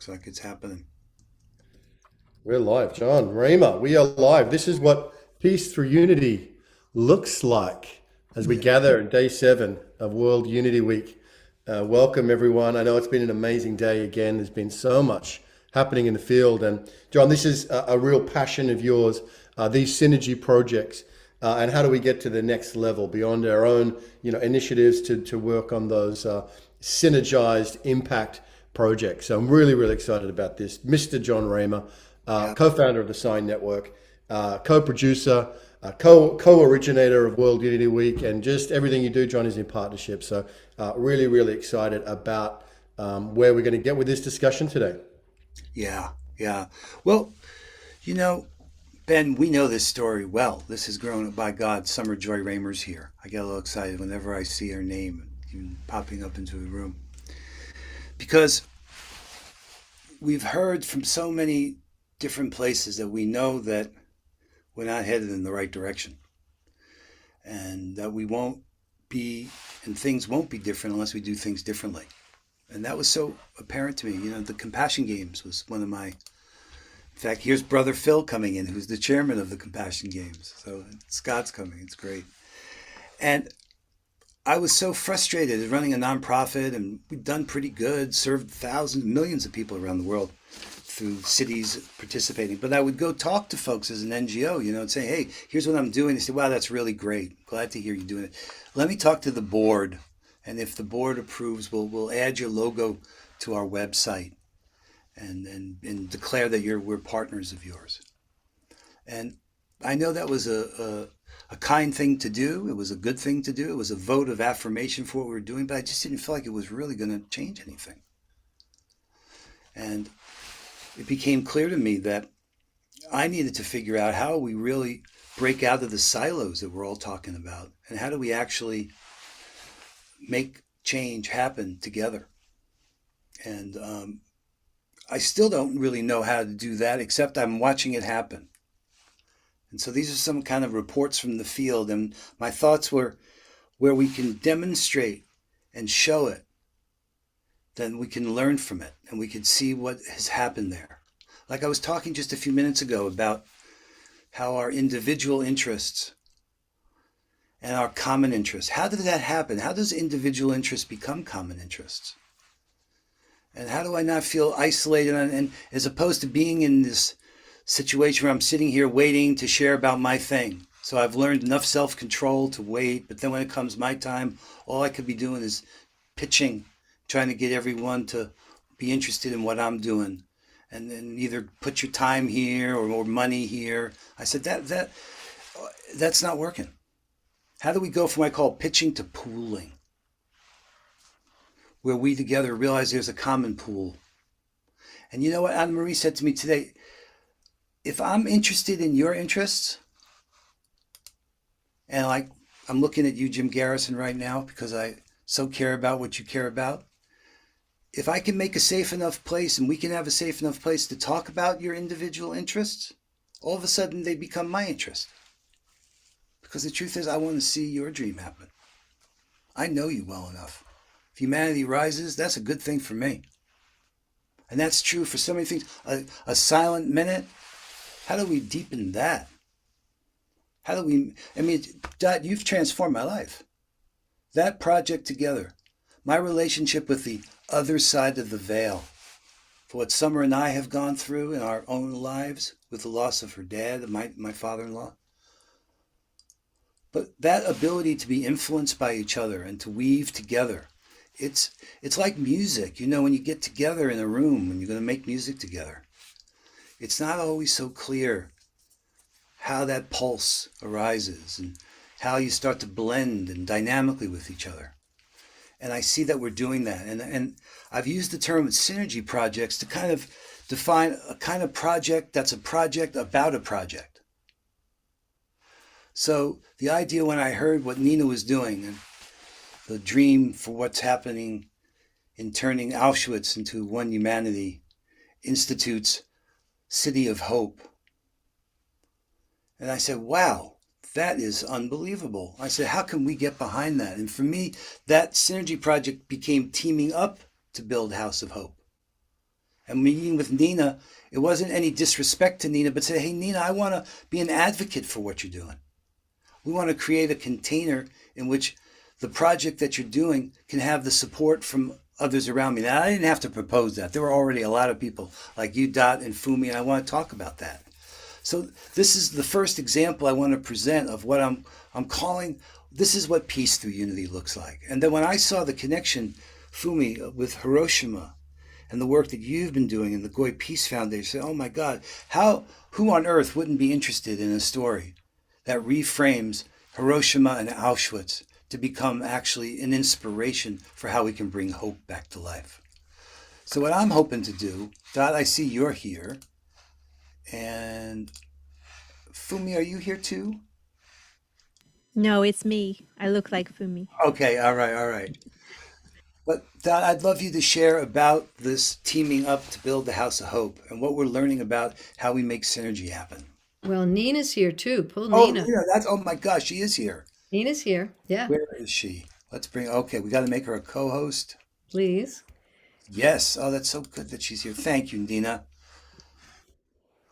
Looks like it's happening. We're live, John. Rayma, we are live. This is what Peace Through Unity looks like as we Yeah. gather in day 7 of World Unity Week. Welcome, everyone. I know it's been an amazing day again. There's been so much happening in the field. And, John, this is a real passion of yours, these synergy projects. And how do we get to the next level beyond our own, initiatives to work on those synergized impact projects? So I'm really, really excited about this. Mr. John Raymer, Yeah. co-founder of the Sign Network, co-producer, co-originator of World Unity Week, and just everything you do, John, is in partnership. So really, really excited about where we're going to get with this discussion today. Yeah. Yeah. Well, you know, Ben, we know this story well. This is grown up by God. Summer Joy Raymer's here. I get a little excited whenever I see her name even popping up into the room because we've heard from so many different places that we know that we're not headed in the right direction and that we won't be and things won't be different unless we do things differently. And that was so apparent to me. The compassion games was one of my. In fact, here's Brother Phil coming in, who's the chairman of the compassion games. So Scott's coming. It's great. And I was so frustrated running a nonprofit, and we've done pretty good, served thousands, millions of people around the world through cities participating. But I would go talk to folks as an NGO, and say, hey, here's what I'm doing. They say, wow, that's really great. Glad to hear you doing it. Let me talk to the board. And if the board approves, we'll add your logo to our website and declare that we're partners of yours. And I know that was a kind thing to do. It was a good thing to do. It was a vote of affirmation for what we were doing, but I just didn't feel like it was really going to change anything. And it became clear to me that I needed to figure out how we really break out of the silos that we're all talking about, and how do we actually make change happen together. And I still don't really know how to do that, except I'm watching it happen. And so these are some kind of reports from the field, and my thoughts were where we can demonstrate and show it, then we can learn from it and we can see what has happened there. Like I was talking just a few minutes ago about how our individual interests and our common interests, how did that happen? How does individual interests become common interests? And how do I not feel isolated and as opposed to being in this situation where I'm sitting here waiting to share about my thing. So I've learned enough self-control to wait, but then when it comes my time, all I could be doing is pitching, trying to get everyone to be interested in what I'm doing. And then either put your time here or more money here. I said that's not working. How do we go from what I call pitching to pooling? Where we together realize there's a common pool. And you know what Anna Marie said to me today? If I'm interested in your interests, and like I'm looking at you, Jim Garrison, right now, because I so care about what you care about. If I can make a safe enough place and we can have a safe enough place to talk about your individual interests, all of a sudden they become my interest. Because the truth is, I want to see your dream happen. I know you well enough. If humanity rises, that's a good thing for me. And that's true for so many things. A silent minute, how do we deepen that? How do we, Dad, you've transformed my life. That project together, my relationship with the other side of the veil, for what Summer and I have gone through in our own lives with the loss of her dad, my father-in-law. But that ability to be influenced by each other and to weave together, it's like music. When you get together in a room, when you're going to make music together, it's not always so clear how that pulse arises and how you start to blend and dynamically with each other. And I see that we're doing that. And I've used the term synergy projects to kind of define a kind of project that's a project about a project. So the idea when I heard what Nina was doing and the dream for what's happening in turning Auschwitz into One Humanity Institute's City of Hope. And I said, wow, that is unbelievable. I said, how can we get behind that? And for me, that synergy project became Teeming Up to build House of Hope. And meeting with Nina, it wasn't any disrespect to Nina, but say, hey, Nina, I want to be an advocate for what you're doing. We want to create a container in which the project that you're doing can have the support from others around me. Now, I didn't have to propose that. There were already a lot of people like you, Dot, and Fumi, and I want to talk about that. So this is the first example I want to present of what I'm calling, this is what peace through unity looks like. And then when I saw the connection, Fumi, with Hiroshima and the work that you've been doing in the Goy Peace Foundation, I said, oh my God, who on earth wouldn't be interested in a story that reframes Hiroshima and Auschwitz to become actually an inspiration for how we can bring hope back to life? So what I'm hoping to do, Dot, I see you're here, and Fumi, are you here too? No, it's me. I look like Fumi. Okay, all right, all right. But Dot, I'd love you to share about this teaming up to build the House of Hope and what we're learning about how we make synergy happen. Well, Nina's here too. Pull Oh, Nina. Nina, that's, oh my gosh, she is here. Nina's here. Yeah, Where is she? Let's bring, okay, we got to make her a co-host. please. Yes. Oh, that's so good that she's here. Thank you, Nina.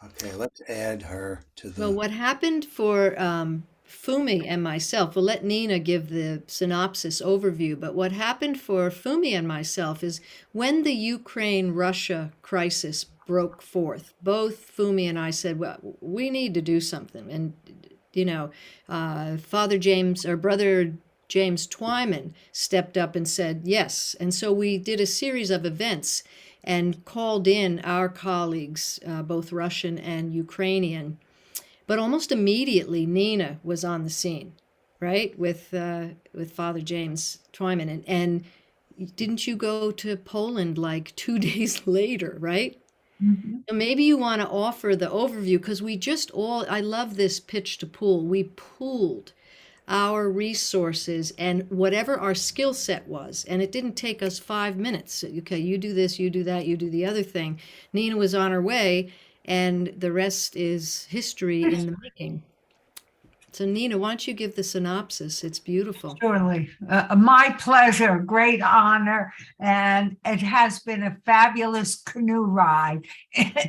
Okay, let's add her to Well, the. what happened for Fumi and myself, we'll let Nina give the synopsis overview, but what happened for Fumi and myself is when the Ukraine-Russia crisis broke forth, both Fumi and I said, well, we need to do something. And, Father James, or Brother James Twyman stepped up and said yes. And so we did a series of events and called in our colleagues, both Russian and Ukrainian. But almost immediately, Nina was on the scene, right, with Father James Twyman. And didn't you go to Poland like 2 days later, right? So maybe you want to offer the overview because I love this pitch to pool. We pooled our resources and whatever our skill set was. And it didn't take us 5 minutes. Okay, you do this, you do that, you do the other thing. Nina was on her way, and the rest is history in the making. So, Nina, why don't you give the synopsis? It's beautiful. Surely. My pleasure, great honor. And it has been a fabulous canoe ride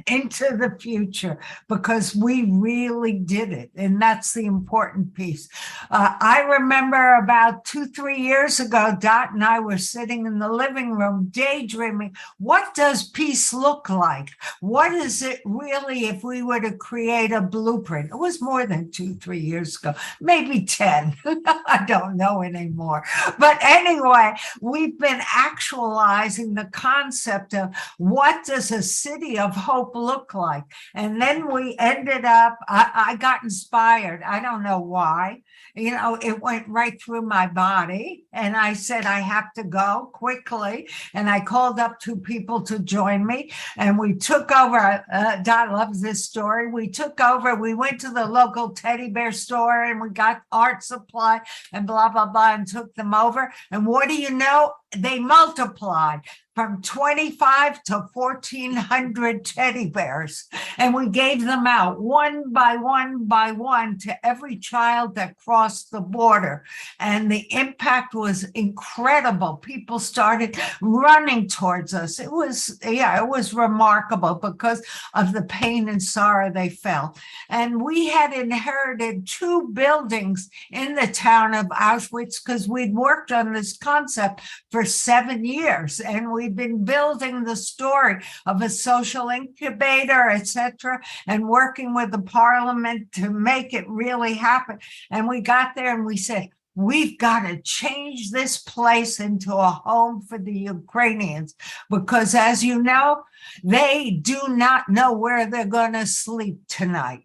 into the future because we really did it. And that's the important piece. I remember about 2-3 years ago, Dot and I were sitting in the living room daydreaming. What does peace look like? What is it really if we were to create a blueprint? It was more than 2-3 years ago, maybe 10. I don't know anymore. But anyway, we've been actualizing the concept of what does a city of hope look like? And then we ended up, I got inspired. I don't know why. It went right through my body. And I said, I have to go quickly. And I called up 2 people to join me. And we took over. Dot loves this story. We took over. We went to the local teddy bear store and we got art supply and blah, blah, blah, and took them over. And what do you know? They multiplied from 25 to 1,400 teddy bears. And we gave them out one by one to every child that crossed the border. And the impact was incredible. People started running towards us. It was remarkable because of the pain and sorrow they felt. And we had inherited 2 buildings in the town of Auschwitz because we'd worked on this concept for 7 years. And we've been building the story of a social incubator, etc., and working with the parliament to make it really happen. And we got there and we said, we've got to change this place into a home for the Ukrainians because, as you know, they do not know where they're going to sleep tonight.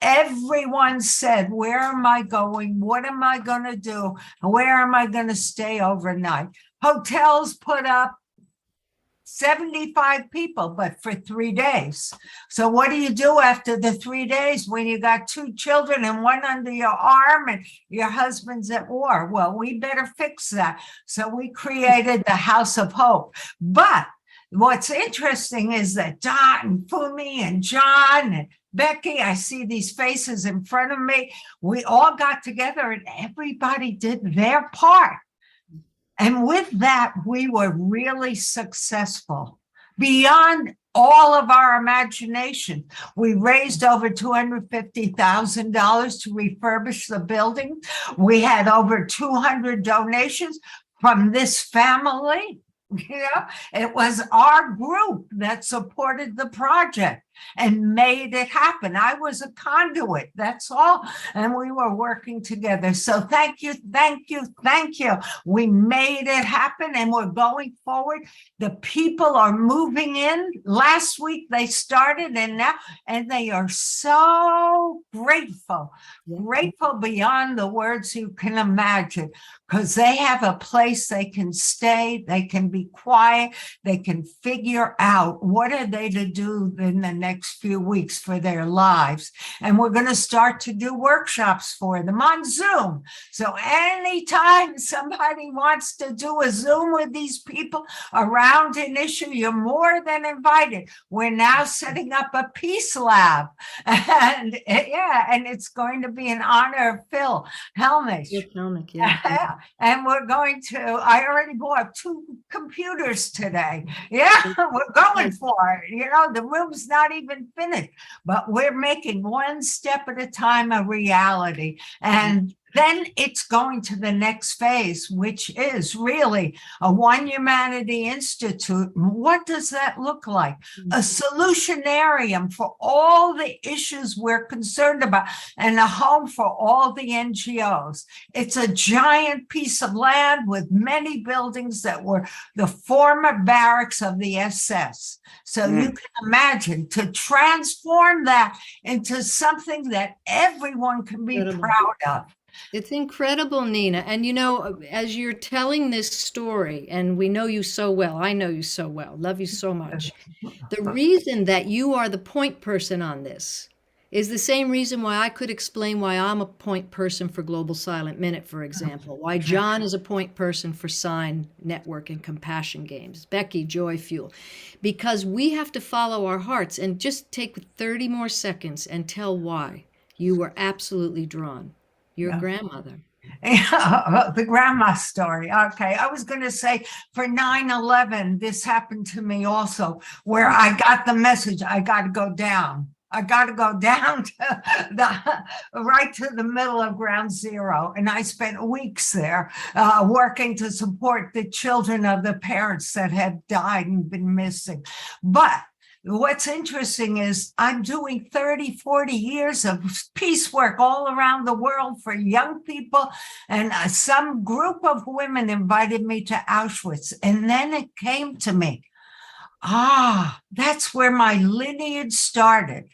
Everyone said, where am I going? What am I going to do? Where am I going to stay overnight? Hotels put up 75 people, but for 3 days. So what do you do after the 3 days when you got 2 children and one under your arm and your husband's at war? Well, we better fix that. So we created the House of Hope. But what's interesting is that Dot and Fumi and John and Becky, I see these faces in front of me. We all got together and everybody did their part. And with that, we were really successful beyond all of our imagination. We raised over $250,000 to refurbish the building. We had over 200 donations from this family. It was our group that supported the project and made it happen. I was a conduit, that's all. And we were working together. So thank you, thank you, thank you. We made it happen and we're going forward. The people are moving in. Last week they started and they are so grateful, grateful beyond the words you can imagine, because they have a place they can stay, they can be quiet, they can figure out what are they to do in the next few weeks for their lives. And we're going to start to do workshops for them on Zoom. So anytime somebody wants to do a Zoom with these people around an issue, you're more than invited. We're now setting up a peace lab. And and it's going to be in honor of Phil Helmish. Yeah. And we're going to, I already bought 2 computers today. Yeah, we're going for it. The room's not even finished, but we're making one step at a time a reality. And then it's going to the next phase, which is really a One Humanity Institute. What does that look like? A solutionarium for all the issues we're concerned about and a home for all the NGOs. It's a giant piece of land with many buildings that were the former barracks of the SS. So you can imagine to transform that into something that everyone can be proud of. It's incredible, Nina. And as you're telling this story, and we know you so well, I know you so well, love you so much. The reason that you are the point person on this is the same reason why I could explain why I'm a point person for Global Silent Minute, for example, why John is a point person for Sign Network and Compassion Games, Becky, Joy Fuel, because we have to follow our hearts. And just take 30 more seconds and tell why you were absolutely drawn. Your grandmother. The grandma story. Okay. I was going to say for 9/11, this happened to me also, where I got the message, I got to go down. I got to go down to right to the middle of ground zero. And I spent weeks there working to support the children of the parents that had died and been missing. But what's interesting is I'm doing 30, 40 years of peace work all around the world for young people. And some group of women invited me to Auschwitz. And then it came to me, that's where my lineage started.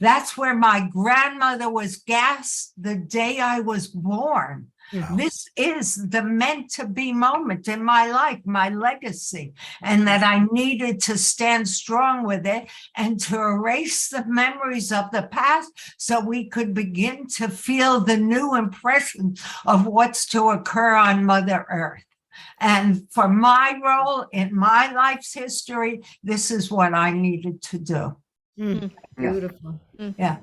That's where my grandmother was gassed the day I was born. This is the meant to be moment in my life, my legacy, and that I needed to stand strong with it and to erase the memories of the past so we could begin to feel the new impression of what's to occur on Mother Earth. And for my role in my life's history, this is what I needed to do. Beautiful. Yeah.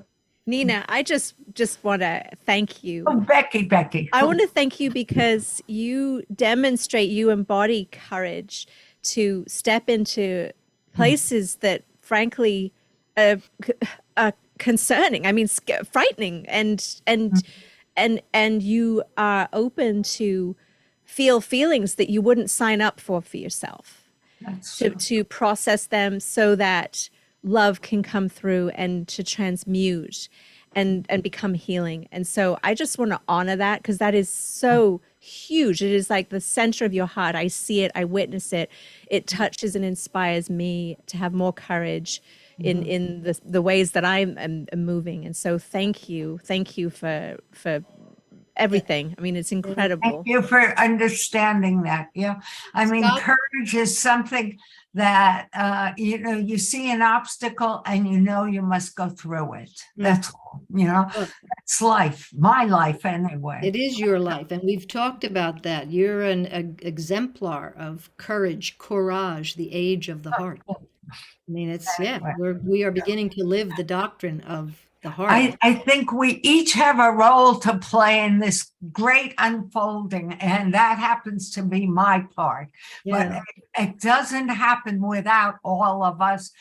Nina, I just want to thank you. Oh, Becky. I want to thank you because you demonstrate, you embody courage to step into places that frankly are concerning. I mean, frightening, and you are open to feel feelings that you wouldn't sign up for yourself. To process them so that love can come through and to transmute and become healing. And so I just want to honor that because that is so huge. It is like the center of your heart. I see it, I witness it. It touches and inspires me to have more courage in the ways that I'm moving. And so thank you for everything. I mean, it's incredible. Thank you for understanding that. Yeah. I mean, courage is something that, you see an obstacle and you must go through it. That's all, that's life, my life anyway. It is your life. And we've talked about that. You're an exemplar of courage, courage, the age of the heart. I mean, we are beginning to live the doctrine of the heart. I think we each have a role to play in this great unfolding, and that happens to be my part. Yeah. But it doesn't happen without all of us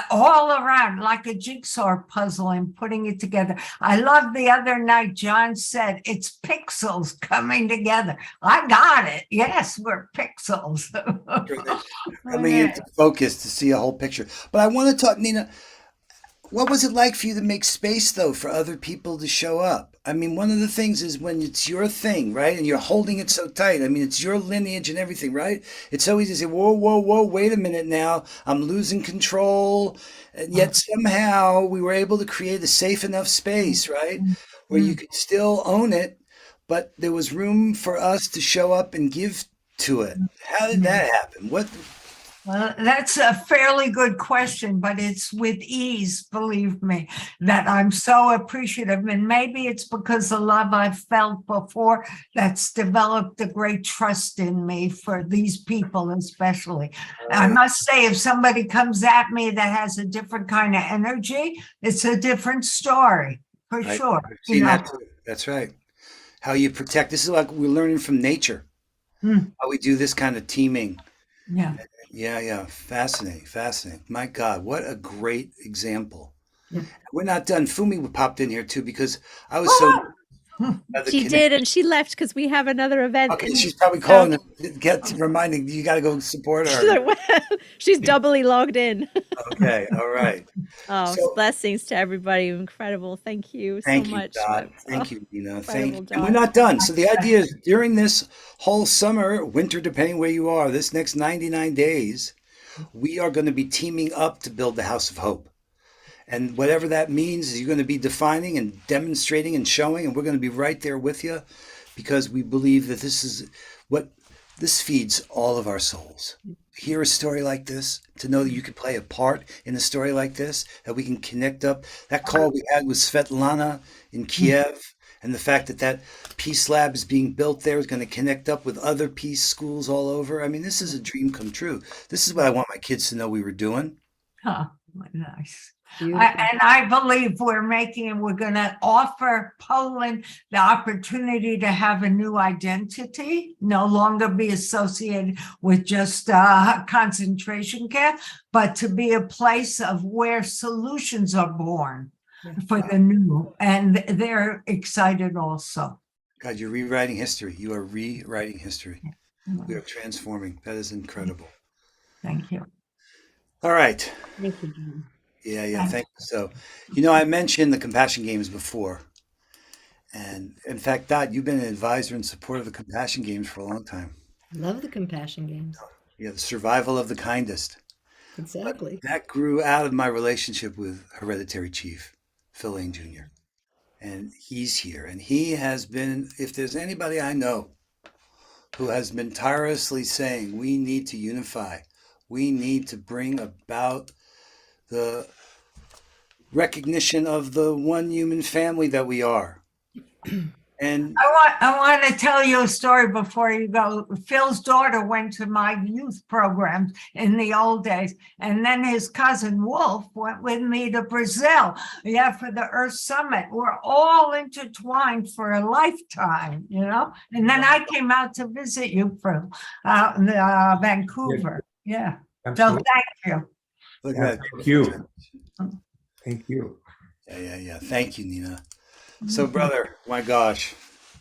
all around, like a jigsaw puzzle, and putting it together. I love the other night, John said, it's pixels coming together. I got it. Yes, we're pixels. Coming into focus to see a whole picture. But I want to talk, Nina, what was it like for you to make space, though, for other people to show up? I mean, one of the things is when it's your thing, right? And you're holding it so tight. I mean, it's your lineage and everything, right? It's so easy to say, whoa, whoa, whoa, wait a minute now. I'm losing control. And yet somehow we were able to create a safe enough space, right? Where you could still own it, but there was room for us to show up and give to it. How did that happen? Well, that's a fairly good question, but it's with ease, believe me, that I'm so appreciative. And maybe it's because the love I've felt before that's developed a great trust in me for these people, especially. I must say, if somebody comes at me that has a different kind of energy, it's a different story, for Right. sure. I've seen that too. That's right. How you protect. This is like we're learning from nature. How we do this kind of teaming. Yeah. Yeah. Fascinating. My God, what a great example. We're not done. Fumi popped in here too because I was so. She did, and she left because we have another event. Okay, she's probably calling to reminding you got to go support She's, her. like, she's doubly logged in. Okay, all right. Oh, So- blessings to everybody. Incredible. Thank you so Thank you, much. Dot. Oh, Thank you, Nina. incredible, And we're Dot. not done. So the idea is during this whole summer, winter, depending where you are, this next 99 days, we are going to be teaming up to build the House of Hope. And whatever that means is you're going to be defining and demonstrating and showing, and we're going to be right there with you because we believe that this feeds all of our souls. Hear a story like this, to know that you could play a part in a story like this, that we can connect up. That call we had with Svetlana in Kiev, and the fact that that peace lab is being built there is going to connect up with other peace schools all over. I mean, this is a dream come true. This is what I want my kids to know we were doing. Huh, nice. Beautiful. And I believe we're going to offer Poland the opportunity to have a new identity, no longer be associated with just concentration camp, but to be a place of where solutions are born for the new. And they're excited also. God, you're rewriting history. You are rewriting history. We are transforming. That is incredible. Thank you. All right. Thank you, John. Yeah, thank you. So, I mentioned the Compassion Games before. And in fact, Dot, you've been an advisor and supporter of the Compassion Games for a long time. Love the Compassion Games. Yeah, the survival of the kindest. Exactly. That grew out of my relationship with Hereditary Chief, Phil Lane Jr. And he's here. And he has been, if there's anybody I know who has been tirelessly saying, we need to unify, we need to bring about the recognition of the one human family that we are. And I want to tell you a story before you go. Phil's daughter went to my youth programs in the old days, and then his cousin Wolf went with me to Brazil, for the Earth Summit. We're all intertwined for a lifetime, And then I came out to visit you from Vancouver. Yeah. Absolutely. So thank you. look at that. Thank you. Thank you. Yeah. Thank you, Nina. So, brother, my gosh.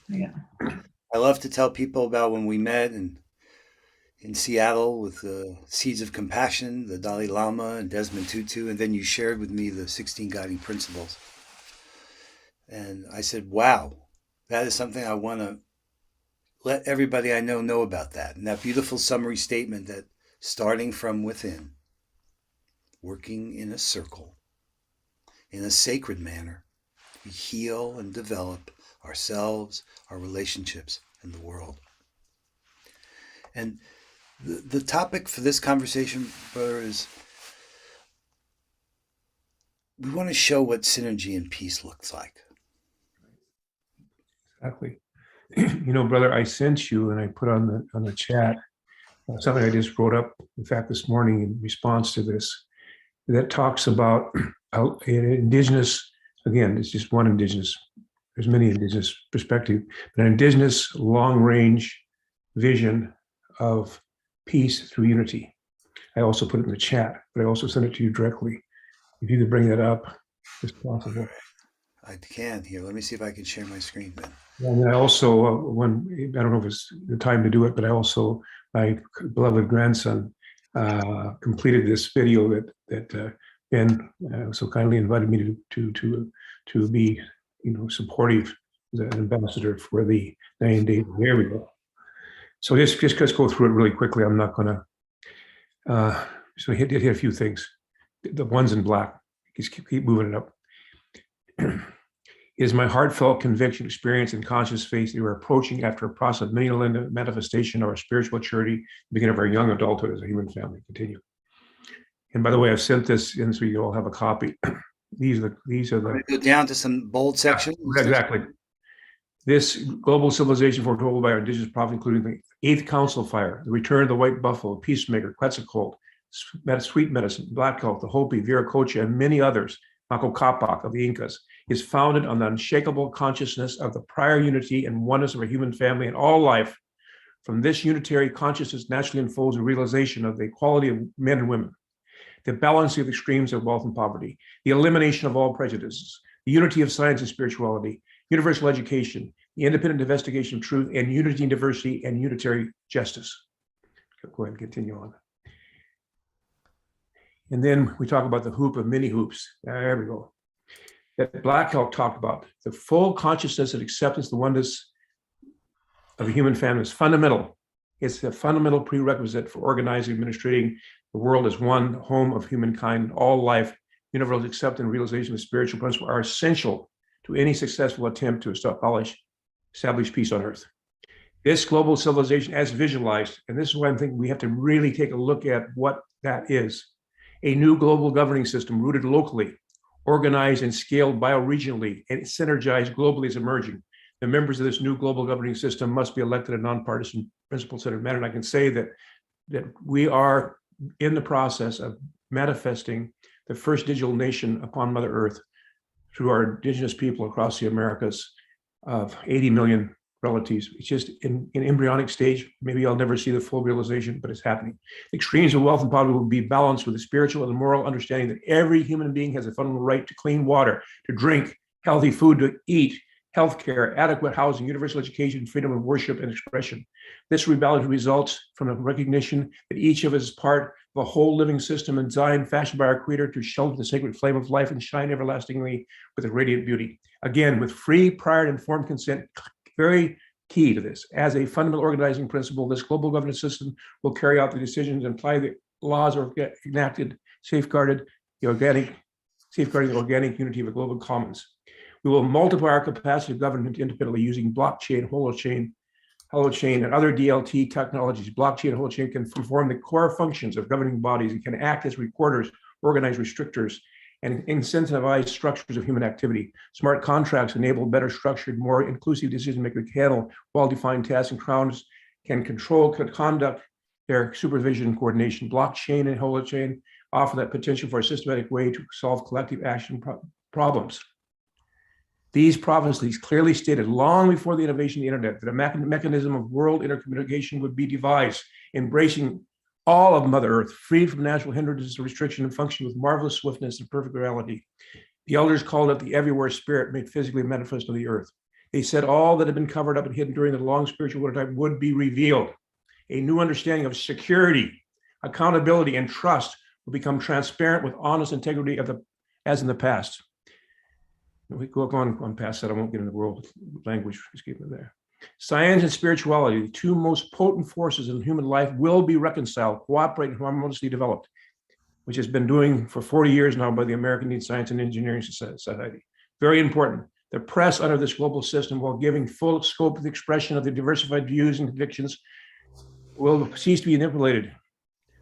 Yeah. I love to tell people about when we met in Seattle with the Seeds of Compassion, the Dalai Lama and Desmond Tutu, and then you shared with me the 16 guiding principles. And I said, wow, that is something I want to let everybody I know about that. And that beautiful summary statement that starting from within, working in a circle, in a sacred manner, we heal and develop ourselves, our relationships, and the world. And the topic for this conversation, brother, is we want to show what synergy and peace looks like. Exactly. Brother, I sent you and I put on the chat something I just wrote up, in fact, this morning in response to this, that talks about an indigenous again, it's just one indigenous, there's many indigenous perspective, but an indigenous long-range vision of peace through unity. I also put it in the chat, but I also sent it to you directly. If you could bring that up as possible. I can here. Let me see if I can share my screen, Ben. And I also, I don't know if it's the time to do it, but I also, my beloved grandson completed this video that Ben so kindly invited me to be, supportive as an ambassador for the 90 days. There we go. So just let's go through it really quickly. I'm not going to. So hit a few things. The ones in black. Just keep moving it up. It is my heartfelt conviction, experience, and conscious faith that we are approaching after a process of millennial manifestation of our spiritual maturity, the beginning of our young adulthood as a human family. Continue. And by the way, I've sent this in so you all have a copy. These are the Go down to some bold sections. Exactly. This global civilization foretold by our indigenous prophets, including the 8th Council Fire, the return of the white buffalo, peacemaker, Quetzal, sweet medicine, black elk, the Hopi, Viracocha, and many others, Manco Capac of the Incas, is founded on the unshakable consciousness of the prior unity and oneness of a human family and all life. From this unitary consciousness naturally unfolds a realization of the equality of men and women, the balancing of extremes of wealth and poverty, the elimination of all prejudices, the unity of science and spirituality, universal education, the independent investigation of truth, and unity and diversity and unitary justice. Go ahead and continue on. And then we talk about the hoop of many hoops. There we go. That Black Elk talked about, the full consciousness and acceptance, the oneness of the human family is fundamental. It's a fundamental prerequisite for organizing and administrating the world as one home of humankind. All life, universal acceptance and realization of spiritual principles are essential to any successful attempt to establish peace on earth. This global civilization as visualized, and this is why I'm thinking we have to really take a look at what that is. A new global governing system rooted locally, organized and scaled bioregionally, and synergized globally is emerging. The members of this new global governing system must be elected in a nonpartisan, principle-centered manner. And I can say that we are in the process of manifesting the first digital nation upon Mother Earth through our indigenous people across the Americas of 80 million relatives. It's just in embryonic stage. Maybe I'll never see the full realization, but it's happening. The extremes of wealth and poverty will be balanced with a spiritual and moral understanding that every human being has a fundamental right to clean water, to drink, healthy food to eat, healthcare, adequate housing, universal education, freedom of worship and expression. This rebalance results from a recognition that each of us is part of a whole living system and designed, fashioned by our Creator to shelter the sacred flame of life and shine everlastingly with a radiant beauty. Again, with free, prior, and informed consent, very key to this. As a fundamental organizing principle, this global governance system will carry out the decisions and apply the laws or enacted, safeguarding the organic unity of the global commons. We will multiply our capacity to govern independently using blockchain, holochain, and other DLT technologies. Blockchain and holochain can perform the core functions of governing bodies and can act as recorders, organize restrictors, and incentivize structures of human activity. Smart contracts enable better structured, more inclusive decision-making, handle well-defined tasks, and crowns can conduct their supervision and coordination. Blockchain and holochain offer that potential for a systematic way to solve collective action problems. These prophecies clearly stated long before the innovation of the internet that a mechanism of world intercommunication would be devised, embracing all of Mother Earth, free from natural hindrances or restriction, and function with marvelous swiftness and perfect reality. The elders called it the everywhere spirit made physically manifest on the earth. They said all that had been covered up and hidden during the long spiritual winter time would be revealed. A new understanding of security, accountability, and trust will become transparent with honest integrity as in the past. We go on past that. I won't get into the world language. Just keep it there. Science and spirituality, the two most potent forces in human life, will be reconciled, cooperate, and harmoniously developed, which has been doing for 40 years now by the American Indian Science and Engineering Society. Very important. The press under this global system, while giving full scope of the expression of the diversified views and convictions, will cease to be manipulated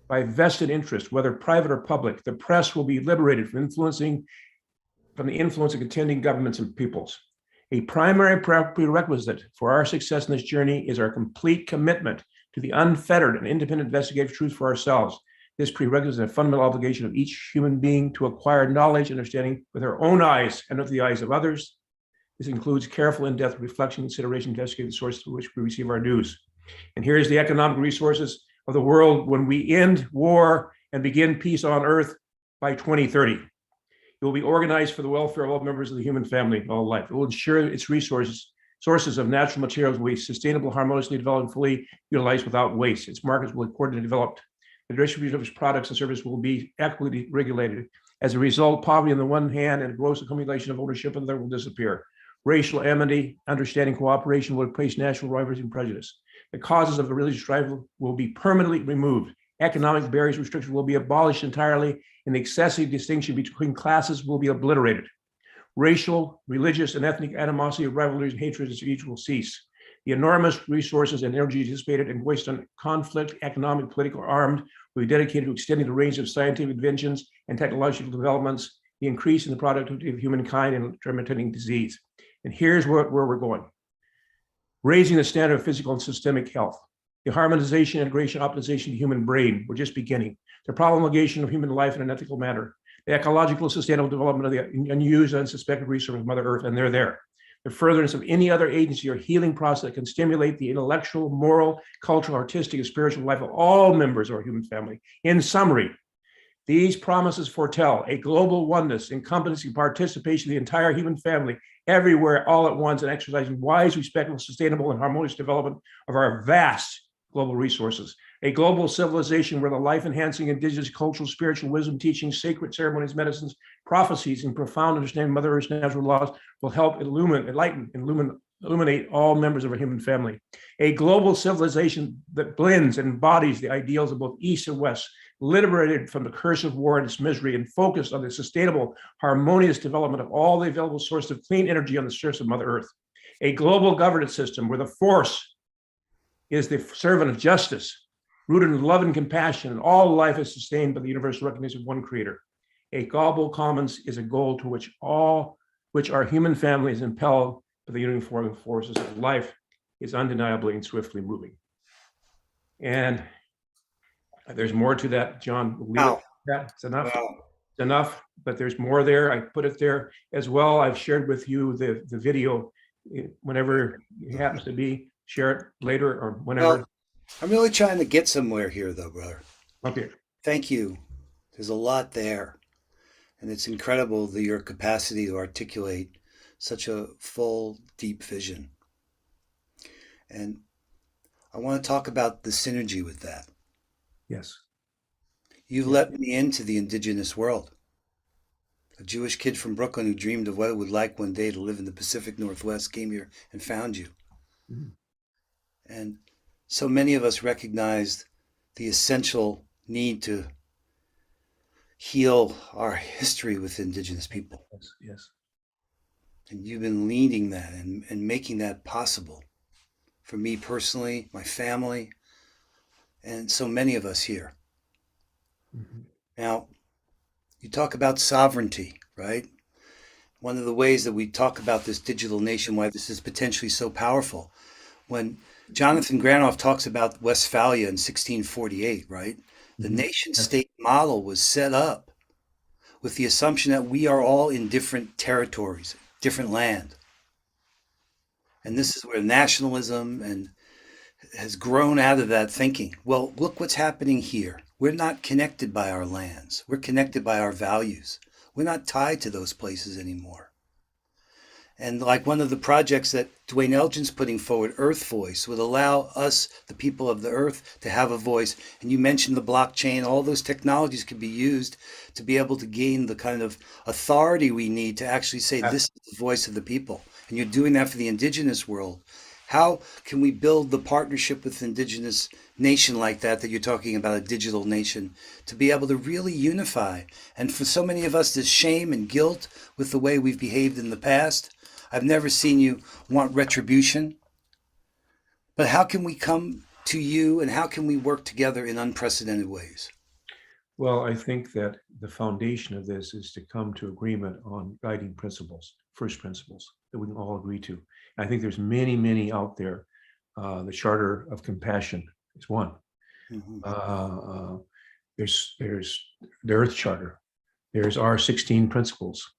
by vested interest, whether private or public. The press will be liberated from the influence of contending governments and peoples. A primary prerequisite for our success in this journey is our complete commitment to the unfettered and independent investigative truth for ourselves. This prerequisite is a fundamental obligation of each human being to acquire knowledge and understanding with our own eyes and with the eyes of others. This includes careful, in-depth reflection, consideration, investigate the source through which we receive our news. And here's the economic resources of the world when we end war and begin peace on earth by 2030. It will be organized for the welfare of all members of the human family all life. It will ensure its sources of natural materials will be sustainable, harmoniously developed, and fully utilized without waste. Its markets will be coordinated and developed. The distribution of its products and services will be equitably regulated. As a result, poverty on the one hand and gross accumulation of ownership on the other will disappear. Racial amity, understanding, cooperation will replace national rivalry and prejudice. The causes of the religious rivalry will be permanently removed. Economic barriers, restrictions will be abolished entirely, and the excessive distinction between classes will be obliterated. Racial, religious, and ethnic animosity, rivalries, and hatred of each will cease. The enormous resources and energy dissipated and wasted on conflict, economic, political, armed, will be dedicated to extending the range of scientific inventions and technological developments, the increase in the productivity of humankind, and terminating disease. And here's where we're going. Raising the standard of physical and systemic health. The harmonization, integration, optimization of the human brain, we're just beginning. The promulgation of human life in an ethical manner. The ecological sustainable development of the unused, unsuspected resources of Mother Earth, and they're there. The furtherance of any other agency or healing process that can stimulate the intellectual, moral, cultural, artistic, and spiritual life of all members of our human family. In summary, these promises foretell a global oneness, encompassing participation of the entire human family everywhere, all at once, and exercising wise, respectful, sustainable, and harmonious development of our vast global resources. A global civilization where the life-enhancing indigenous cultural, spiritual wisdom, teachings, sacred ceremonies, medicines, prophecies, and profound understanding of Mother Earth's natural laws will help illuminate all members of our human family. A global civilization that blends and embodies the ideals of both East and West, liberated from the curse of war and its misery, and focused on the sustainable, harmonious development of all the available sources of clean energy on the surface of Mother Earth. A global governance system where the force is the servant of justice, rooted in love and compassion, and all life is sustained by the universal recognition of one creator. A global commons is a goal to which our human family is impelled by the uniforming forces of life is undeniably and swiftly moving. And there's more to that, John. Wow. It's enough. Wow. It's enough, but there's more there. I put it there as well. I've shared with you the video whenever it happens to be. Share it later or whenever. Well, I'm really trying to get somewhere here, though, brother. Okay. Thank you. There's a lot there. And it's incredible your capacity to articulate such a full, deep vision. And I want to talk about the synergy with that. Yes. You've let me into the indigenous world. A Jewish kid from Brooklyn who dreamed of what it would like one day to live in the Pacific Northwest came here and found you. Mm-hmm. And so many of us recognized the essential need to heal our history with indigenous people. Yes. And you've been leading that and making that possible for me personally, my family, and so many of us here. Mm-hmm. Now, you talk about sovereignty, right? One of the ways that we talk about this digital nation, why this is potentially so powerful, when Jonathan Granoff talks about Westphalia in 1648, right? The nation state model was set up with the assumption that we are all in different territories, different land. And this is where nationalism and has grown out of that thinking. Well, look what's happening here. We're not connected by our lands. We're connected by our values. We're not tied to those places anymore. And like one of the projects that Dwayne Elgin's putting forward, Earth Voice, would allow us, the people of the earth, to have a voice. And you mentioned the blockchain, all those technologies could be used to be able to gain the kind of authority we need to actually say, this is the voice of the people. And you're doing that for the indigenous world. How can we build the partnership with indigenous nation like that you're talking about, a digital nation, to be able to really unify? And for so many of us, there's shame and guilt with the way we've behaved in the past. I've never seen you want retribution. But how can we come to you and how can we work together in unprecedented ways? Well, I think that the foundation of this is to come to agreement on guiding principles, first principles that we can all agree to. I think there's many, many out there. The Charter of Compassion is one. Mm-hmm. there's the Earth Charter, there's our 16 principles,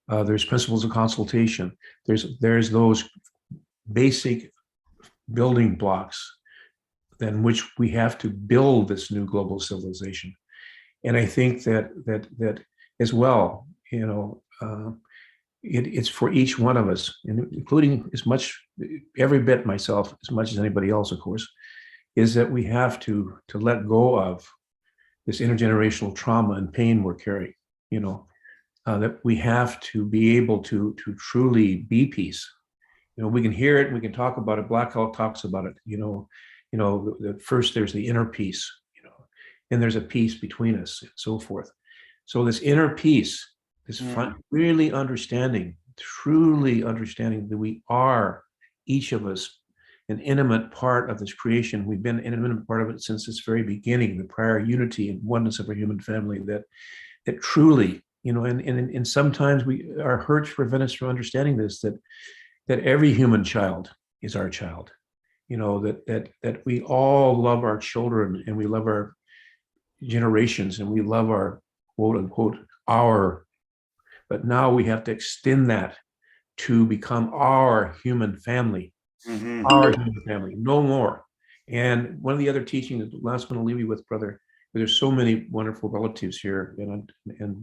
there's principles of consultation, there's those basic building blocks than which we have to build this new global civilization. And I think that as well, it's for each one of us, including every bit myself, as much as anybody else, of course, is that we have to let go of this intergenerational trauma and pain we're carrying. That we have to be able to truly be peace. We can hear it, we can talk about it. Black Elk talks about it. First there's the inner peace, and there's a peace between us, and so forth. So this inner peace, this really truly understanding that we are, each of us, an intimate part of this creation. We've been an intimate part of it since its very beginning, the prior unity and oneness of our human family, that truly, and sometimes our hurts prevent us from understanding this, that every human child is our child. That we all love our children, and we love our generations, and we love our quote unquote but now we have to extend that to become our human family, our human family, no more. And one of the other teachings, the last one I'll leave you with, brother, there's so many wonderful relatives here, and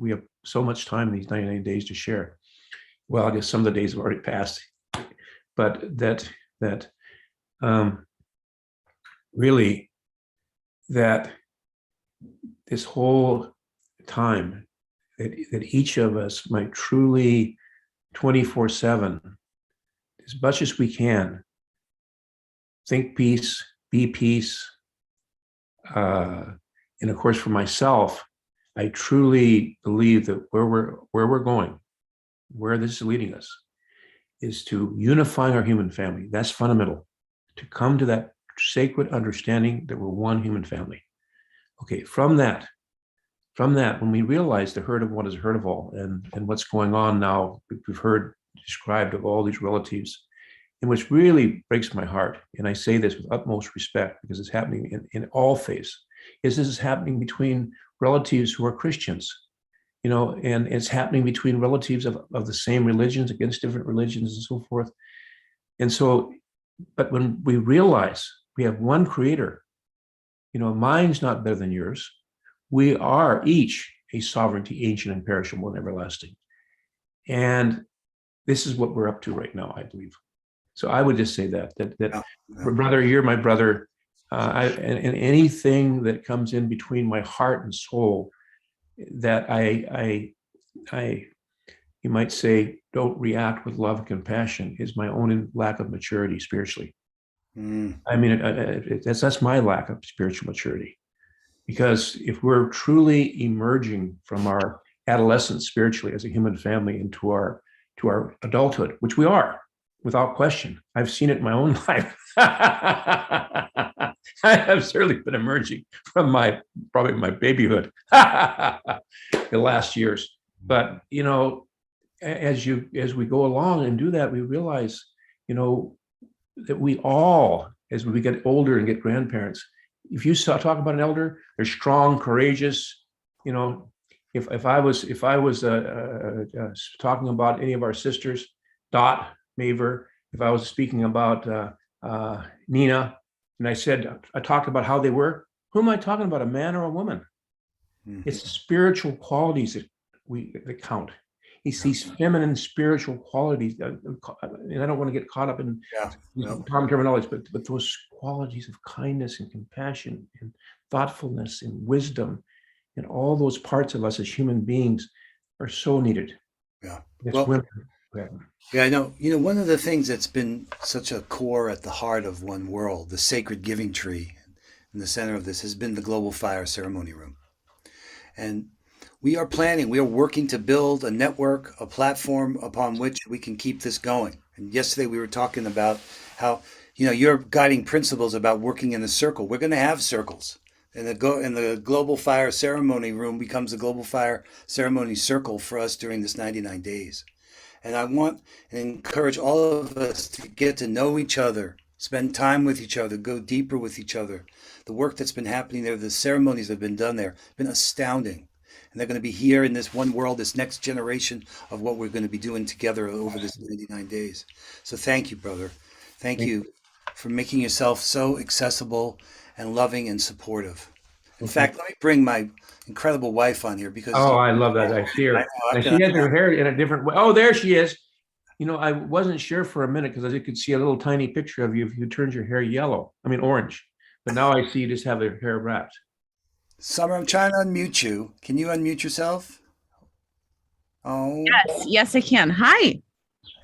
we have so much time in these 99 days to share. Well, I guess some of the days have already passed, but that really, that this whole time, that each of us might truly 24/7, as much as we can, think peace, be peace. And of course, for myself, I truly believe that where we're going, where this is leading us, is to unifying our human family. That's fundamental, to come to that sacred understanding that we're one human family. Okay, from that, when we realize the hurt of one is the hurt of all, and what's going on now, we've heard described of all these relatives, and which really breaks my heart, and I say this with utmost respect because it's happening in all faiths, is this is happening between relatives who are Christians, and it's happening between relatives of the same religions against different religions and so forth. And so, but when we realize we have one creator, mine's not better than yours. We are each a sovereignty, ancient and perishable and everlasting. And this is what we're up to right now, I believe. So I would just say that brother, you're my brother. And anything that comes in between my heart and soul that I you might say, don't react with love and compassion, is my own lack of maturity spiritually. I mean, that's my lack of spiritual maturity. Because if we're truly emerging from our adolescence spiritually as a human family into our adulthood, which we are, without question, I've seen it in my own life. I have certainly been emerging from probably my babyhood, the last years. But as we go along and do that, we realize, that we all, as we get older and get grandparents, if you talk about an elder, they're strong, courageous. If I was talking about any of our sisters, Dot, Maver, if I was speaking about Nina, and I talked about how they were, who am I talking about, a man or a woman? It's the spiritual qualities that count. It's these feminine spiritual qualities, and I don't want to get caught up in common terminology, but those qualities of kindness and compassion and thoughtfulness and wisdom, and all those parts of us as human beings are so needed. Yeah. Yeah, I know. One of the things that's been such a core at the heart of One World, the sacred giving tree in the center of this, has been the Global Fire Ceremony Room. And we are working to build a network, a platform upon which we can keep this going. And yesterday we were talking about how, your guiding principles about working in a circle. We're going to have circles. And the Global Fire Ceremony Room becomes a Global Fire Ceremony Circle for us during this 99 days. And I want and encourage all of us to get to know each other spend time with each other, go deeper with each other. The work that's been happening there, the ceremonies that have been done there, have been astounding. And they're going to be here in this one world, this next generation of what we're going to be doing together over this 99 days. So thank you, brother. Thank you for making yourself so accessible and loving and supportive. In fact, let me bring my incredible wife on here because Oh, I love that. I see her. And she has her hair in a different way. Oh, there she is. You know, I wasn't sure for a minute because I could see a little tiny picture of you if you turned your hair yellow. I mean, orange. But now I see you just have your hair wrapped. Summer, I'm trying to unmute you. Can you unmute yourself? Oh, Yes, I can. Hi.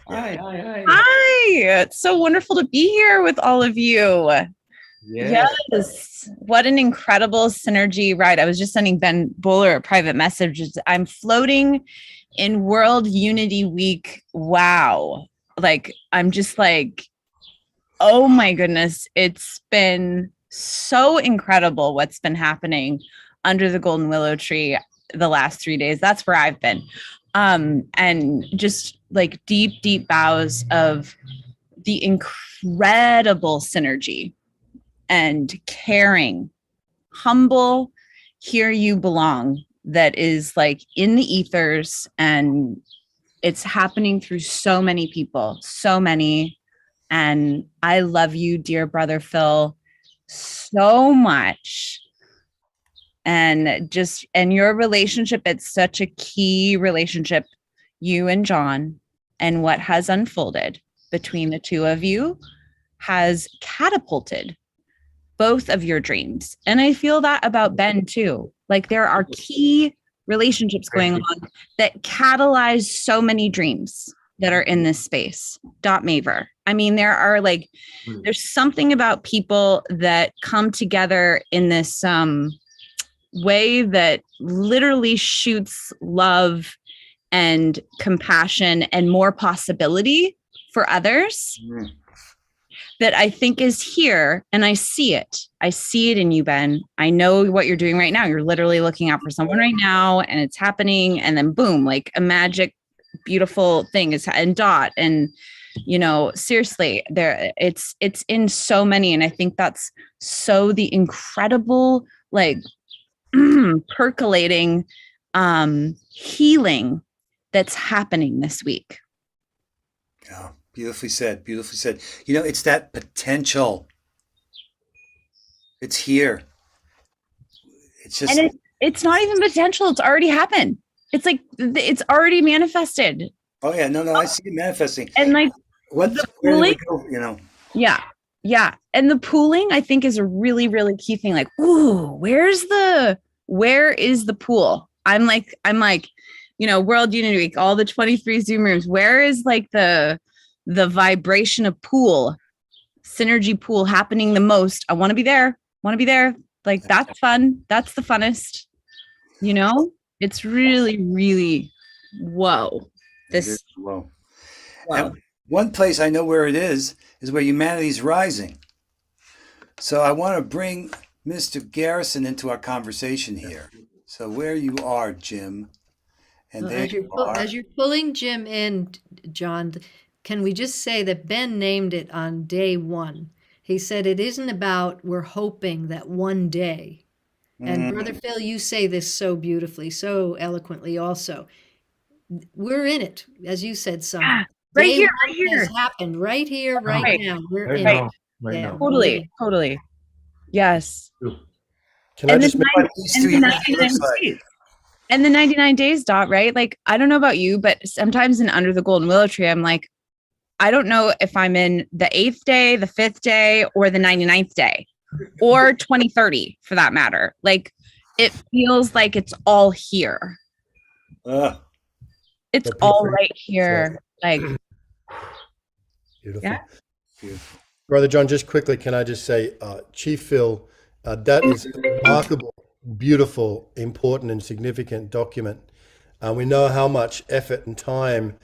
Hi. Hi. It's so wonderful to be here with all of you. Yeah. Yes. What an incredible synergy ride. I was just sending Ben Bowler a private message. I'm floating in World Unity Week. Wow. Like, I'm just like, oh my goodness. It's been so incredible what's been happening under the golden willow tree the last 3 days. That's where I've been. And just like deep bows of the incredible synergy and caring, humble, here you belong, that is like in the ethers, and it's happening through so many people, so many. And I love you, dear brother Phil, so much. And your relationship, it's such a key relationship, you and John, and what has unfolded between the two of you has catapulted both of your dreams. And I feel that about Ben too. Like, there are key relationships going on that catalyze so many dreams that are in this space. Dot Maver. I mean, there's something about people that come together in this way that literally shoots love and compassion and more possibility for others. That I think is here, and I see it. I see it in you, Ben. I know what you're doing right now. You're literally looking out for someone right now, and it's happening, and then boom, like a magic, beautiful thing is, and Dot, and seriously, it's in so many, and I think that's so the incredible, like percolating, healing that's happening this week. yeah. Beautifully said. Beautifully said. It's that potential. It's here. It's just. And it's not even potential. It's already happened. It's like it's already manifested. Oh yeah, no, I see it manifesting. And like Where the do we pooling, go? yeah. And the pooling, I think, is a really, really key thing. Like, ooh, where is the pool? I'm like, World Unity Week, all the 23 Zoom rooms. Where is like the vibration of pool, synergy pool happening the most? I want to be there. Like, that's fun. That's the funnest. It's really, really, whoa. Whoa. Wow. And one place I know where it is where humanity's rising. So I want to bring Mr. Garrison into our conversation here. So where you are, Jim, and Well, there as you are. as you're pulling Jim in, John, can we just say that Ben named it on day one? He said it isn't about we're hoping that one day. And Brother Phil, you say this so beautifully, so eloquently also. We're in it, as you said, Summer. Yeah, right Day here, one right here. has happened right here, right Right. now. We're Right in now. it. Right Yeah. now. Totally. Yes. Can I And just make What these and 2 the years 99 looks like. days. And the 99 days, Dot, right? Like, I don't know about you, but sometimes in Under the Golden Willow Tree, I'm like, I don't know if I'm in the 8th day, the 5th day, or the 99th day, or 2030 for that matter. Like, it feels like it's all here. It's The all people- right here. Like, Beautiful. Yeah. Beautiful. Brother John, just quickly, can I just say, Chief Phil, that is a remarkable, beautiful, important, and significant document. We know how much effort and time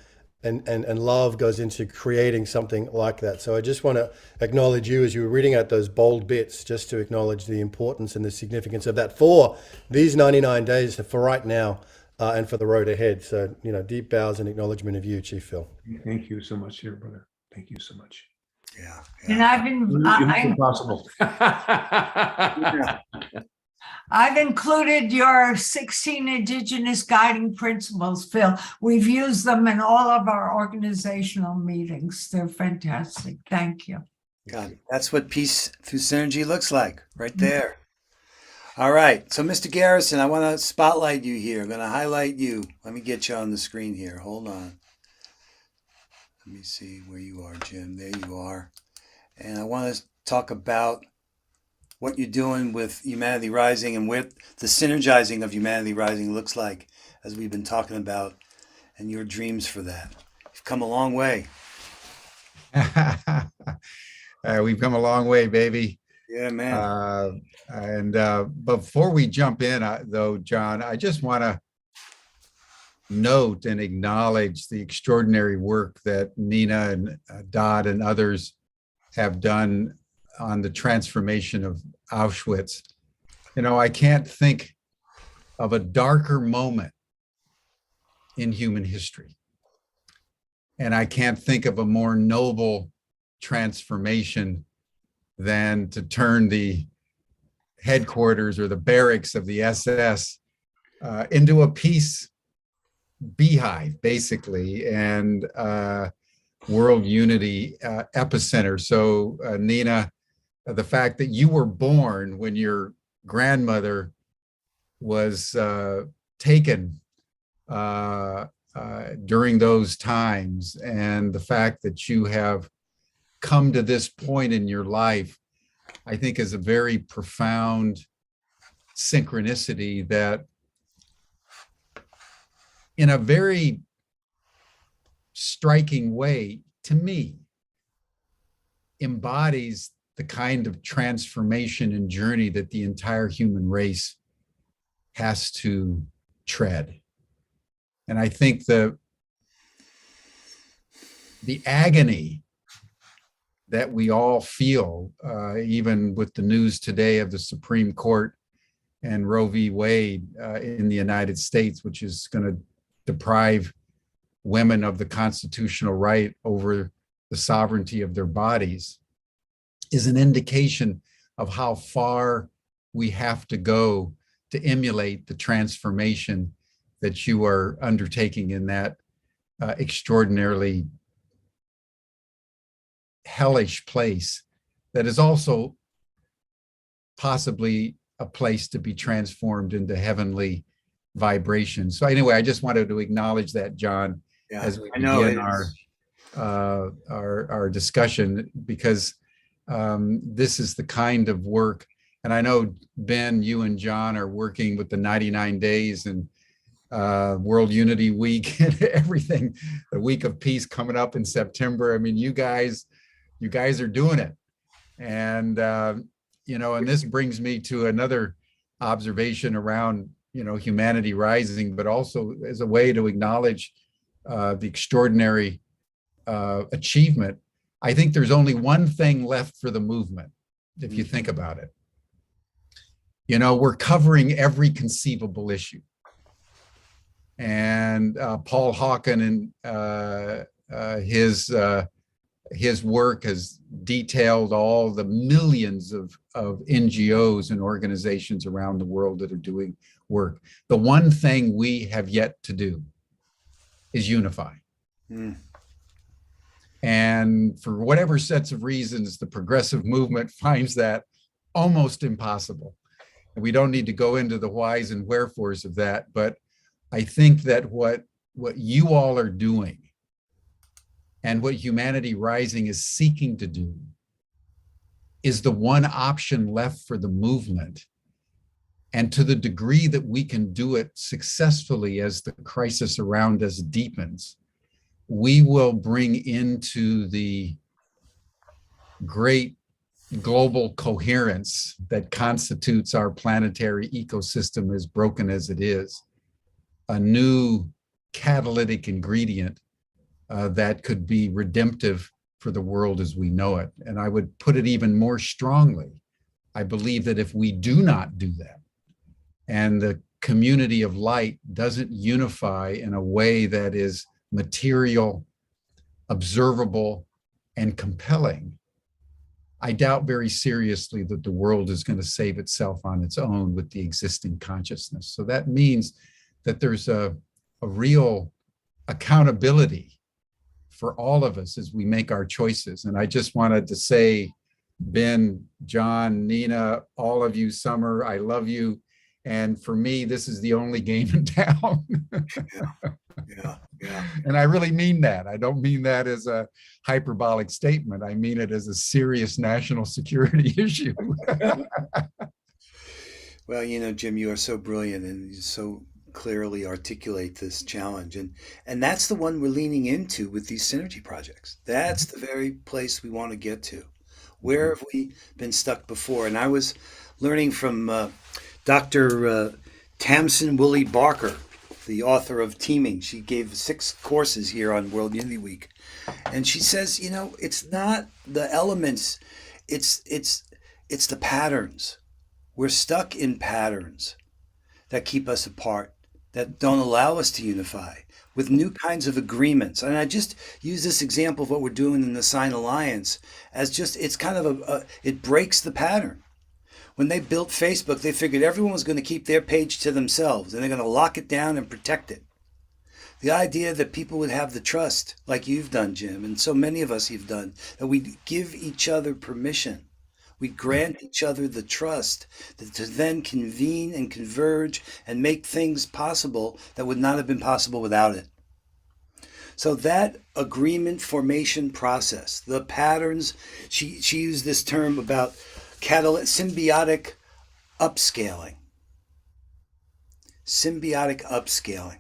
and love goes into creating something like that. So I just want to acknowledge you as you were reading out those bold bits, just to acknowledge the importance and the significance of that for these 99 days, for right now, and for the road ahead. So, deep bows and acknowledgement of you, Chief Phil. Thank you so much, dear brother. Thank you so much. Yeah. And Yeah. I've been, It's impossible. Yeah. I've included your 16 Indigenous guiding principles, Phil. We've used them in all of our organizational meetings. They're fantastic. Thank you. God, that's what peace through synergy looks like right there. All right. So, Mr. Garrison, I want to spotlight you here. I'm going to highlight you. Let me get you on the screen here. Hold on. Let me see where you are, Jim. There you are. And I want to talk about what you're doing with Humanity Rising and what the synergizing of Humanity Rising looks like, as we've been talking about, and your dreams for that. You've come a long way. We've come a long way, baby. Yeah, man. And before we jump in, though, John, I just want to note and acknowledge the extraordinary work that Nina and Dodd and others have done on the transformation of Auschwitz. You know, I can't think of a darker moment in human history. And I can't think of a more noble transformation than to turn the headquarters or the barracks of the SS into a peace beehive, basically, and world unity epicenter. So, Nina, the fact that you were born when your grandmother was taken during those times, and the fact that you have come to this point in your life, I think is a very profound synchronicity that, in a very striking way, to me, embodies the kind of transformation and journey that the entire human race has to tread. And I think the agony that we all feel, even with the news today of the Supreme Court and Roe v. Wade in the United States, which is going to deprive women of the constitutional right over the sovereignty of their bodies, is an indication of how far we have to go to emulate the transformation that you are undertaking in that extraordinarily hellish place that is also possibly a place to be transformed into heavenly vibration. So anyway, I just wanted to acknowledge that, John, Yeah, as we I know begin it our discussion, because this is the kind of work, and I know, Ben, you and John are working with the 99 days and World Unity Week and everything, the Week of Peace coming up in September. I mean, you guys are doing it. And, and this brings me to another observation around, Humanity Rising, but also as a way to acknowledge the extraordinary achievement. I think there's only one thing left for the movement, if you think about it. We're covering every conceivable issue. And Paul Hawken and his work has detailed all the millions of NGOs and organizations around the world that are doing work. The one thing we have yet to do is unify. And for whatever sets of reasons, the progressive movement finds that almost impossible. And we don't need to go into the whys and wherefores of that, but I think that what you all are doing and what Humanity Rising is seeking to do is the one option left for the movement. And to the degree that we can do it successfully as the crisis around us deepens, we will bring into the great global coherence that constitutes our planetary ecosystem, as broken as it is, a new catalytic ingredient that could be redemptive for the world as we know it. And I would put it even more strongly. I believe that if we do not do that, and the community of light doesn't unify in a way that is material, observable, and compelling, I doubt very seriously that the world is going to save itself on its own with the existing consciousness. So that means that there's a real accountability for all of us as we make our choices. And I just wanted to say, Ben, John, Nina, all of you, Summer, I love you. And for me, this is the only game in town. Yeah. And I really mean that. I don't mean that as a hyperbolic statement. I mean it as a serious national security issue. Well, Jim, you are so brilliant and you so clearly articulate this challenge. And that's the one we're leaning into with these synergy projects. That's the very place we want to get to. Where have we been stuck before? And I was learning from Dr. Tamsin Woolley Barker, the author of Teeming. She gave 6 courses here on World Unity Week. And she says, it's not the elements, it's the patterns. We're stuck in patterns that keep us apart, that don't allow us to unify with new kinds of agreements. And I just use this example of what we're doing in the Sign Alliance as just, it's kind of it breaks the pattern. When they built Facebook, they figured everyone was going to keep their page to themselves and they're going to lock it down and protect it. The idea that people would have the trust, like you've done, Jim, and so many of us have done, that we give each other permission. We grant each other the trust to then convene and converge and make things possible that would not have been possible without it. So that agreement formation process, the patterns, she used this term about symbiotic upscaling. Symbiotic upscaling.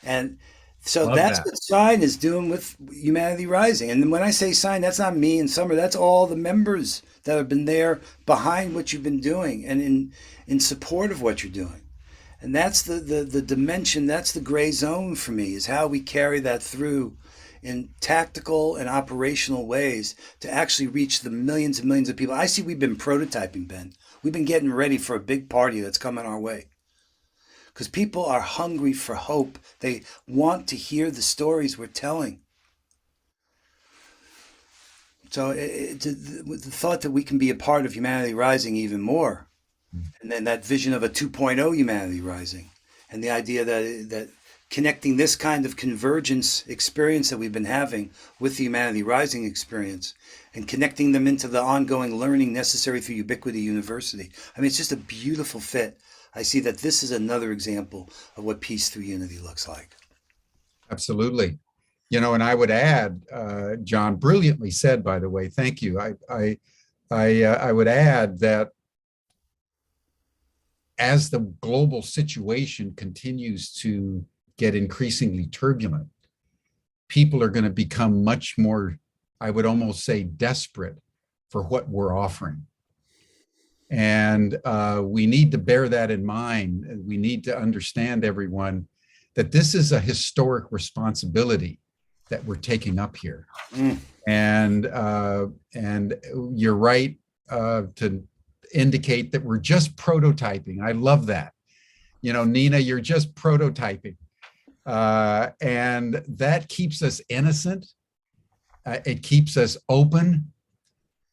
And so Love that's that. what Sign is doing with Humanity Rising. And when I say Sign, that's not me and Summer, that's all the members that have been there behind what you've been doing and in support of what you're doing. And that's the dimension, that's the gray zone for me, is how we carry that through in tactical and operational ways to actually reach the millions and millions of people. I see we've been prototyping, Ben. We've been getting ready for a big party that's coming our way. Because people are hungry for hope. They want to hear the stories we're telling. So with the thought that we can be a part of Humanity Rising even more, and then that vision of a 2.0 Humanity Rising, and the idea that connecting this kind of convergence experience that we've been having with the Humanity Rising experience and connecting them into the ongoing learning necessary through Ubiquity University. I mean, it's just a beautiful fit. I see that this is another example of what peace through unity looks like. Absolutely. And I would add, John, brilliantly said, by the way, thank you. I would add that as the global situation continues to get increasingly turbulent, people are going to become much more, I would almost say, desperate for what we're offering. And we need to bear that in mind. We need to understand, everyone, that this is a historic responsibility that we're taking up here. And you're right to indicate that we're just prototyping. I love that. Nina, you're just prototyping. And that keeps us innocent. It keeps us open.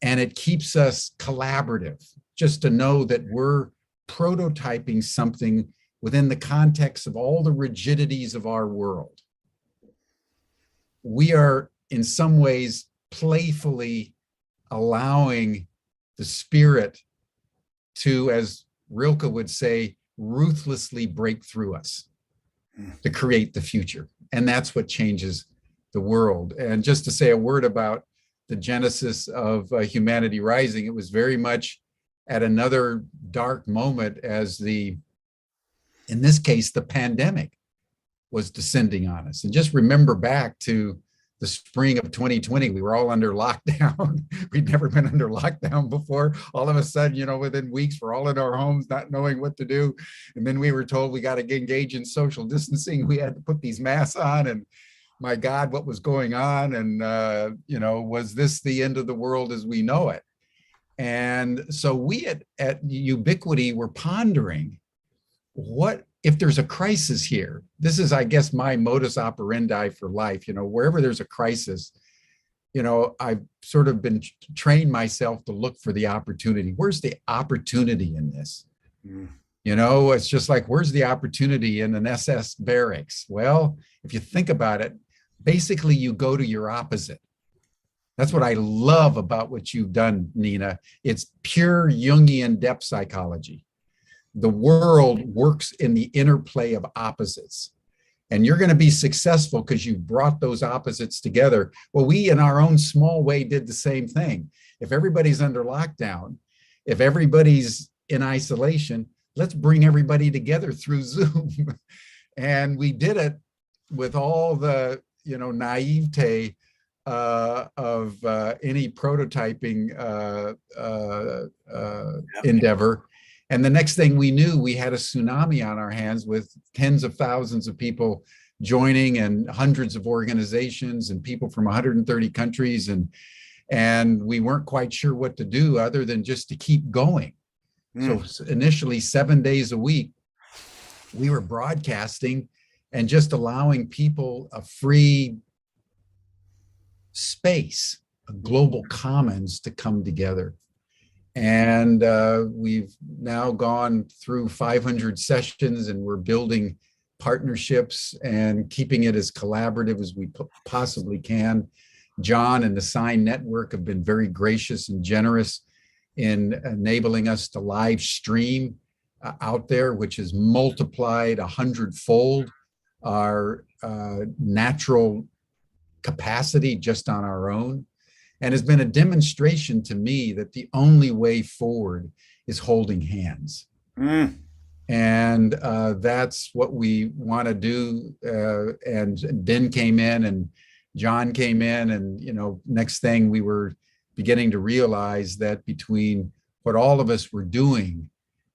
And it keeps us collaborative, just to know that we're prototyping something within the context of all the rigidities of our world. We are, in some ways, playfully allowing the spirit to, as Rilke would say, ruthlessly break through us to create the future. And that's what changes the world. And just to say a word about the genesis of Humanity Rising, it was very much at another dark moment as in this case, the pandemic was descending on us. And just remember back to the spring of 2020, we were all under lockdown. We'd never been under lockdown before. All of a sudden, within weeks, we're all in our homes, not knowing what to do. And then we were told we got to engage in social distancing. We had to put these masks on, and my God, what was going on? And, was this the end of the world as we know it? And so we at Ubiquity were pondering, what if there's a crisis here? This is, I guess, my modus operandi for life. Wherever there's a crisis, I've sort of been trained myself to look for the opportunity. Where's the opportunity in this? Mm. It's just like, where's the opportunity in an SS barracks? Well, if you think about it, basically you go to your opposite. That's what I love about what you've done, Nina. It's pure Jungian depth psychology. The world works in the interplay of opposites. And you're going to be successful because you brought those opposites together. Well, we in our own small way did the same thing. If everybody's under lockdown, if everybody's in isolation, let's bring everybody together through Zoom. And we did it with all the, naivete of any prototyping endeavor. And the next thing we knew, we had a tsunami on our hands with tens of thousands of people joining and hundreds of organizations and people from 130 countries. And we weren't quite sure what to do other than just to keep going. So initially 7 days a week, we were broadcasting and just allowing people a free space, a global commons to come together. And we've now gone through 500 sessions, and we're building partnerships and keeping it as collaborative as we possibly can. John and the Sign Network have been very gracious and generous in enabling us to live stream out there, which has multiplied 100-fold our natural capacity just on our own, and has been a demonstration to me that the only way forward is holding hands. And that's what we want to do. And Ben came in and John came in, and next thing we were beginning to realize that between what all of us were doing,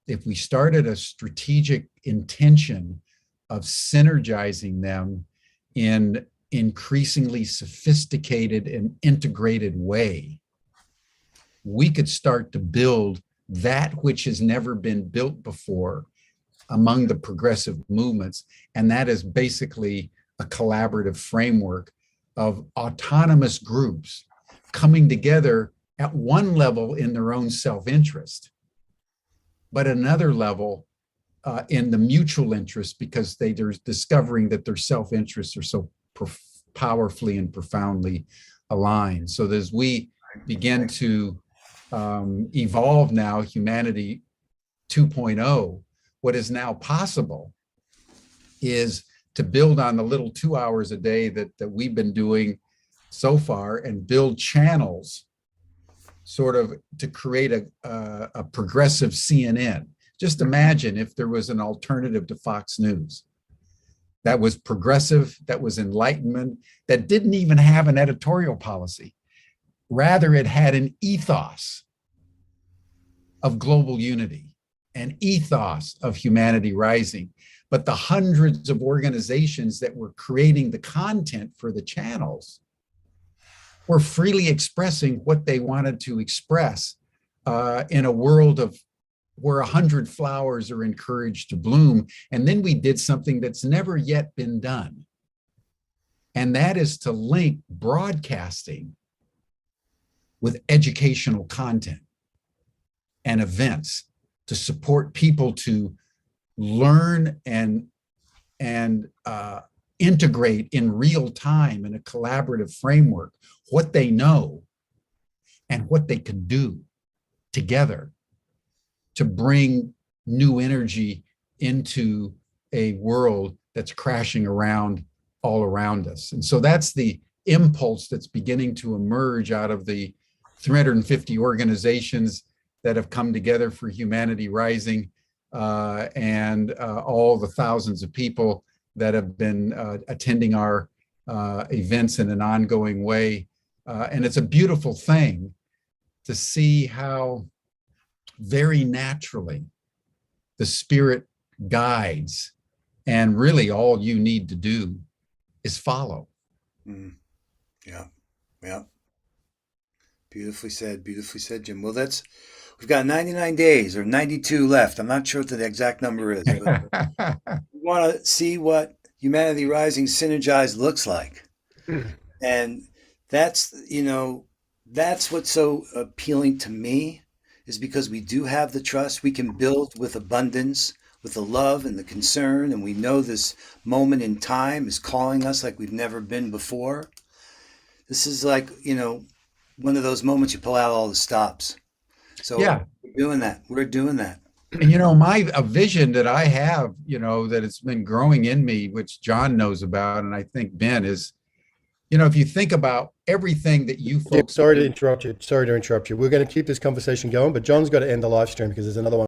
if we started a strategic intention of synergizing them in increasingly sophisticated and integrated way, we could start to build that which has never been built before among the progressive movements. And that is basically a collaborative framework of autonomous groups coming together at one level in their own self-interest, but another level in the mutual interest, because they're discovering that their self-interests are so powerfully and profoundly aligned. So as we begin to evolve now humanity 2.0, what is now possible is to build on the little 2 hours a day that we've been doing so far, and build channels sort of to create a progressive CNN. Just imagine if there was an alternative to Fox News that was progressive, that was enlightenment, that didn't even have an editorial policy. Rather, it had an ethos of global unity, an ethos of humanity rising. But the hundreds of organizations that were creating the content for the channels were freely expressing what they wanted to express in a world of where 100 flowers are encouraged to bloom. And then we did something that's never yet been done. And that is to link broadcasting with educational content and events to support people to learn and integrate in real time in a collaborative framework what they know and what they can do together to bring new energy into a world that's crashing around all around us. And so that's the impulse that's beginning to emerge out of the 350 organizations that have come together for Humanity Rising, and all the thousands of people that have been attending our events in an ongoing way. And it's a beautiful thing to see how very naturally the Spirit guides, and really all you need to do is follow. Yeah. Beautifully said, Jim. Well, we've got 99 days or 92 left. I'm not sure what the exact number is, but we want to see what Humanity Rising Synergized looks like. And That's, that's what's so appealing to me, is because we do have the trust. We can build with abundance, with the love and the concern, and we know this moment in time is calling us like we've never been before. This is like, one of those moments you pull out all the stops. So Yeah. we're doing that. We're doing that. And a vision that I have, that it's been growing in me, which John knows about, and I think Ben is, if you think about everything that you folks Sorry to interrupt you. We're going to keep this conversation going, but John's got to end the live stream because there's another one.